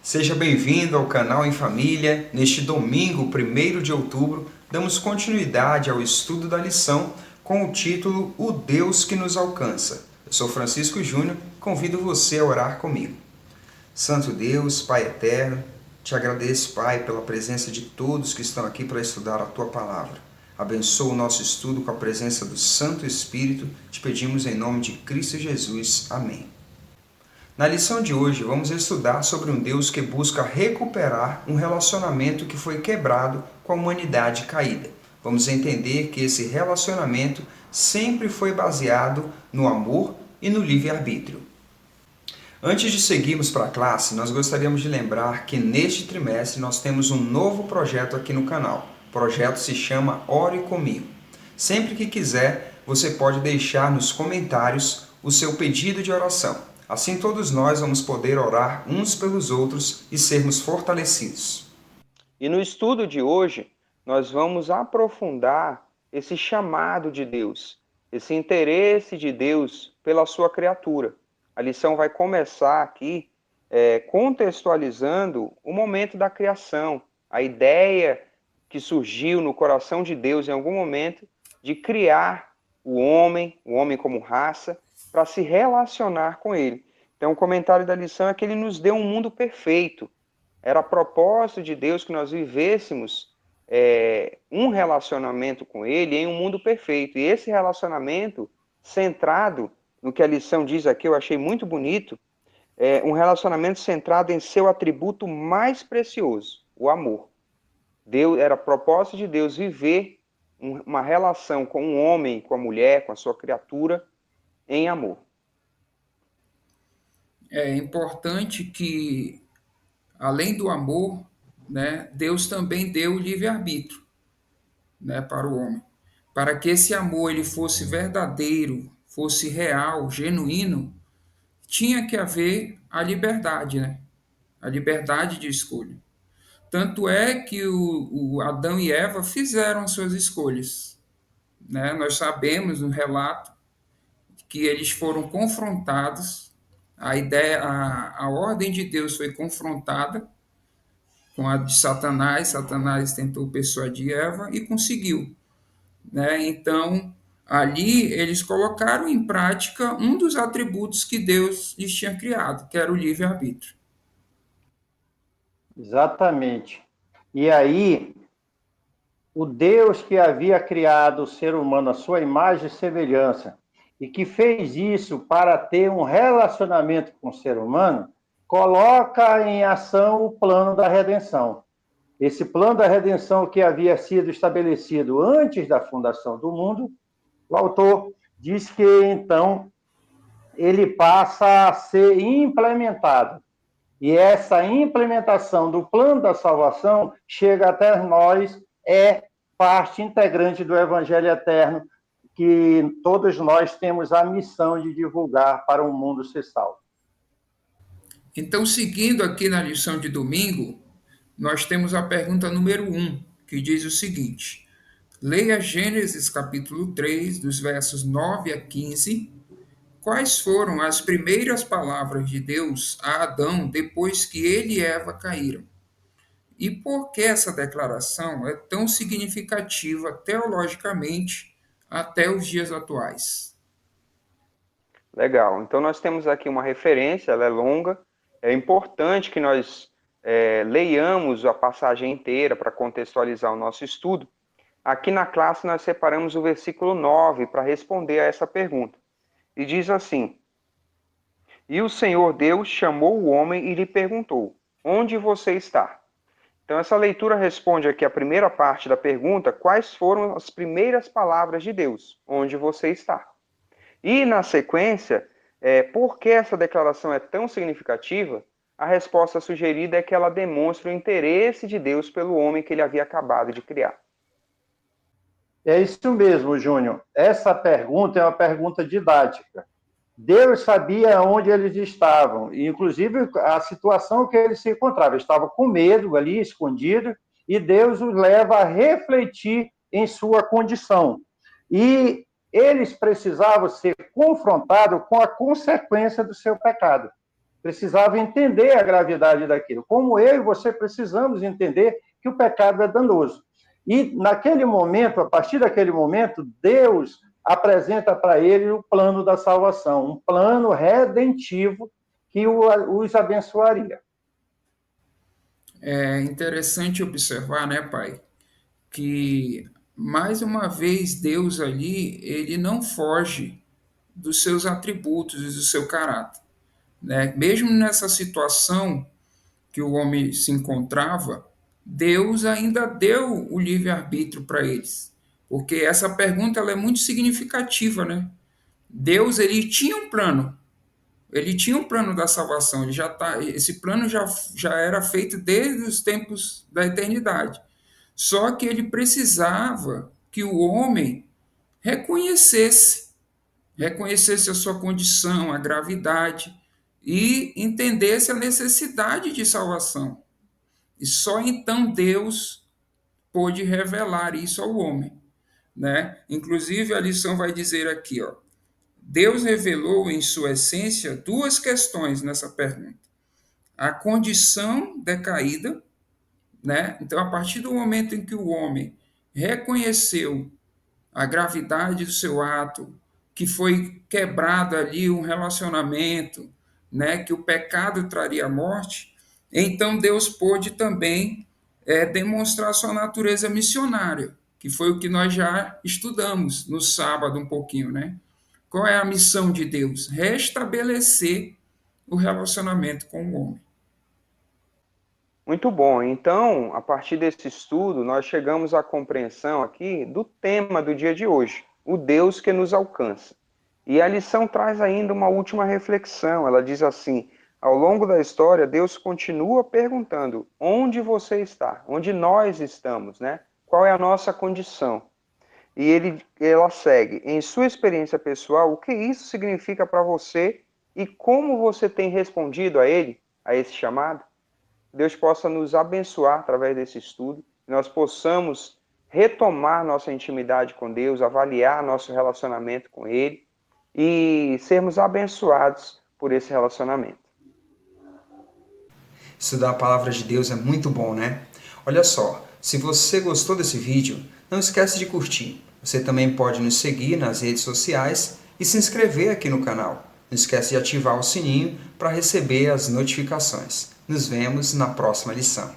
Seja bem-vindo ao canal Em Família. Neste domingo, 1º de outubro, damos continuidade ao estudo da lição com o título O Deus que nos alcança. Eu sou Francisco Júnior e convido você a orar comigo. Santo Deus, Pai eterno, te agradeço, Pai, pela presença de todos que estão aqui para estudar a Tua Palavra. Abençoa o nosso estudo com a presença do Santo Espírito. Te pedimos em nome de Cristo Jesus. Amém. Na lição de hoje, vamos estudar sobre um Deus que busca recuperar um relacionamento que foi quebrado com a humanidade caída. Vamos entender que esse relacionamento sempre foi baseado no amor e no livre-arbítrio. Antes de seguirmos para a classe, nós gostaríamos de lembrar que neste trimestre nós temos um novo projeto aqui no canal. O projeto se chama Ore Comigo. Sempre que quiser, você pode deixar nos comentários o seu pedido de oração. Assim todos nós vamos poder orar uns pelos outros e sermos fortalecidos. E no estudo de hoje, nós vamos aprofundar esse chamado de Deus, esse interesse de Deus pela sua criatura. A lição vai começar aqui contextualizando o momento da criação, a ideia que surgiu no coração de Deus em algum momento de criar o homem como raça, para se relacionar com ele. Então, o comentário da lição é que ele nos deu um mundo perfeito. Era propósito de Deus que nós vivêssemos um relacionamento com ele em um mundo perfeito. E esse relacionamento, centrado no que a lição diz aqui, eu achei muito bonito, um relacionamento centrado em seu atributo mais precioso, o amor. Era propósito de Deus viver uma relação com um homem, com a mulher, com a sua criatura, em amor. É importante que, além do amor, né, Deus também deu o livre-arbítrio, né, para o homem. Para que esse amor ele fosse verdadeiro, fosse real, genuíno, tinha que haver a liberdade, né? A liberdade de escolha. Tanto é que o Adão e Eva fizeram suas escolhas, né? Nós sabemos no relato que eles foram confrontados, a ordem de Deus foi confrontada com a de Satanás. Satanás tentou persuadir Eva e conseguiu, né? Então, ali eles colocaram em prática um dos atributos que Deus lhes tinha criado, que era o livre-arbítrio. Exatamente. E aí, o Deus que havia criado o ser humano à sua imagem e semelhança, e que fez isso para ter um relacionamento com o ser humano, coloca em ação o plano da redenção. Esse plano da redenção que havia sido estabelecido antes da fundação do mundo, o autor diz que, então, ele passa a ser implementado. E essa implementação do plano da salvação chega até nós, é parte integrante do Evangelho Eterno, que todos nós temos a missão de divulgar para o mundo ser salvo. Então, seguindo aqui na lição de domingo, nós temos a pergunta número 1, que diz o seguinte: leia Gênesis capítulo 3, dos versos 9 a 15. Quais foram as primeiras palavras de Deus a Adão depois que ele e Eva caíram? E por que essa declaração é tão significativa teologicamente até os dias atuais? Legal. Então, nós temos aqui uma referência, ela é longa. É importante que nós leiamos a passagem inteira para contextualizar o nosso estudo. Aqui na classe, nós separamos o versículo 9 para responder a essa pergunta. E diz assim: E o Senhor Deus chamou o homem e lhe perguntou: Onde você está? Então, essa leitura responde aqui a primeira parte da pergunta: quais foram as primeiras palavras de Deus? Onde você está? E, na sequência, por que essa declaração é tão significativa? A resposta sugerida é que ela demonstra o interesse de Deus pelo homem que ele havia acabado de criar. É isso mesmo, Júnior. Essa pergunta é uma pergunta didática. Deus sabia onde eles estavam, inclusive a situação que eles se encontravam. Eles estavam com medo ali, escondido, e Deus os leva a refletir em sua condição. E eles precisavam ser confrontados com a consequência do seu pecado. precisava entender a gravidade daquilo. Como eu e você precisamos entender que o pecado é danoso. E naquele momento, a partir daquele momento, Deus apresenta para ele o plano da salvação, um plano redentivo que os abençoaria. É interessante observar, né, pai, que mais uma vez Deus ali, ele não foge dos seus atributos e do seu caráter, né? Mesmo nessa situação que o homem se encontrava, Deus ainda deu o livre-arbítrio para eles. Porque essa pergunta ela é muito significativa, né? Deus ele tinha um plano. Ele tinha um plano da salvação, esse plano já era feito desde os tempos da eternidade. Só que ele precisava que o homem reconhecesse a sua condição, a gravidade e entendesse a necessidade de salvação. E só então Deus pôde revelar isso ao homem, né? Inclusive a lição vai dizer aqui, ó, Deus revelou em sua essência duas questões nessa pergunta. A condição decaída, né? Então, a partir do momento em que o homem reconheceu a gravidade do seu ato, que foi quebrado ali um relacionamento, né? Que o pecado traria a morte, então Deus pôde também demonstrar sua natureza missionária, que foi o que nós já estudamos no sábado um pouquinho, né? Qual é a missão de Deus? Restabelecer o relacionamento com o homem. Muito bom. Então, a partir desse estudo, nós chegamos à compreensão aqui do tema do dia de hoje, o Deus que nos alcança. E a lição traz ainda uma última reflexão. Ela diz assim: ao longo da história, Deus continua perguntando: onde você está? Onde nós estamos, né? Qual é a nossa condição? E ela segue: em sua experiência pessoal, o que isso significa para você e como você tem respondido a ele, a esse chamado? Deus possa nos abençoar através desse estudo, que nós possamos retomar nossa intimidade com Deus, avaliar nosso relacionamento com Ele e sermos abençoados por esse relacionamento. Estudar a palavra de Deus é muito bom, né? Olha só, se você gostou desse vídeo, não esquece de curtir. Você também pode nos seguir nas redes sociais e se inscrever aqui no canal. Não esquece de ativar o sininho para receber as notificações. Nos vemos na próxima lição.